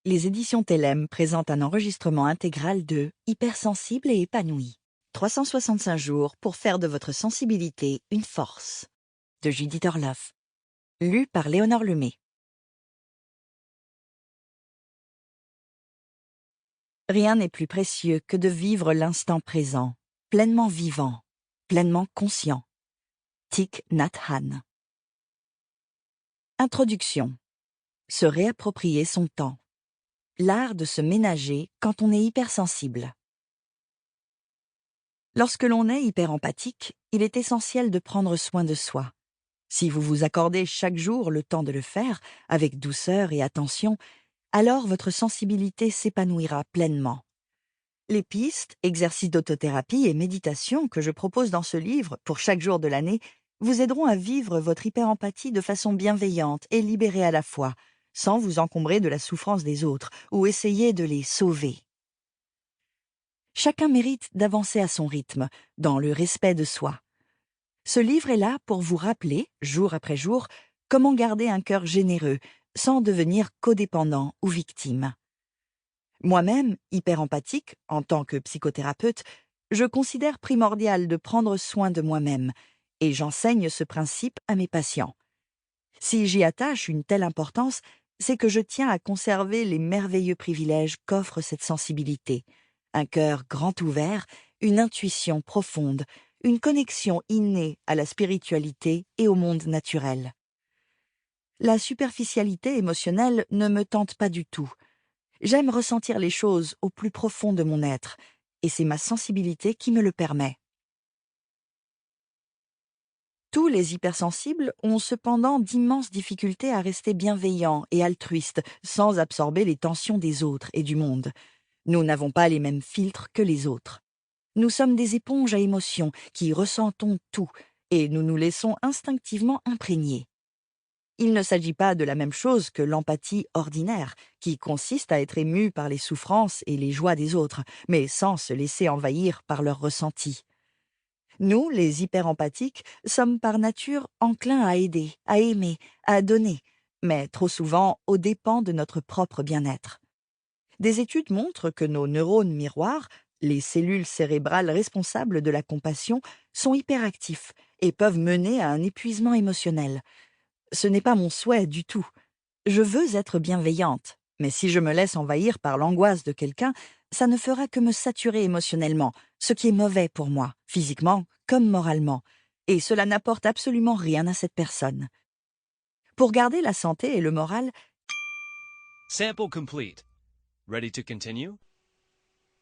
les éditions Tellem présentent un enregistrement intégral de Hypersensible et épanoui. 365 jours pour faire de votre sensibilité une force. De Judith Orloff. Lu par Léonore Lemay. Rien n'est plus précieux que de vivre l'instant présent, pleinement vivant, pleinement conscient. Thich Nhat Hanh. Introduction. Se réapproprier son temps. L'art de se ménager quand on est hypersensible. Lorsque l'on est hyperempathique, il est essentiel de prendre soin de soi. Si vous vous accordez chaque jour le temps de le faire, avec douceur et attention, alors votre sensibilité s'épanouira pleinement. Les pistes, exercices d'autothérapie et méditation que je propose dans ce livre pour chaque jour de l'année vous aideront à vivre votre hyperempathie de façon bienveillante et libérée à la fois, sans vous encombrer de la souffrance des autres ou essayer de les sauver. Chacun mérite d'avancer à son rythme, dans le respect de soi. Ce livre est là pour vous rappeler, jour après jour, comment garder un cœur généreux, sans devenir codépendant ou victime. Moi-même, hyperempathique, en tant que psychothérapeute, je considère primordial de prendre soin de moi-même, et j'enseigne ce principe à mes patients. Si j'y attache une telle importance, c'est que je tiens à conserver les merveilleux privilèges qu'offre cette sensibilité. Un cœur grand ouvert, une intuition profonde, une connexion innée à la spiritualité et au monde naturel. La superficialité émotionnelle ne me tente pas du tout. J'aime ressentir les choses au plus profond de mon être, et c'est ma sensibilité qui me le permet. Tous les hypersensibles ont cependant d'immenses difficultés à rester bienveillants et altruistes sans absorber les tensions des autres et du monde. Nous n'avons pas les mêmes filtres que les autres. Nous sommes des éponges à émotions qui ressentons tout et nous nous laissons instinctivement imprégner. Il ne s'agit pas de la même chose que l'empathie ordinaire, qui consiste à être ému par les souffrances et les joies des autres, mais sans se laisser envahir par leurs ressentis. Nous, les hyperempathiques, sommes par nature enclins à aider, à aimer, à donner, mais trop souvent aux dépens de notre propre bien-être. Des études montrent que nos neurones miroirs, les cellules cérébrales responsables de la compassion, sont hyperactifs et peuvent mener à un épuisement émotionnel. Ce n'est pas mon souhait du tout. Je veux être bienveillante, mais si je me laisse envahir par l'angoisse de quelqu'un, ça ne fera que me saturer émotionnellement, ce qui est mauvais pour moi, physiquement comme moralement, et cela n'apporte absolument rien à cette personne. Pour garder la santé et le moral, Sample complete. Ready to continue?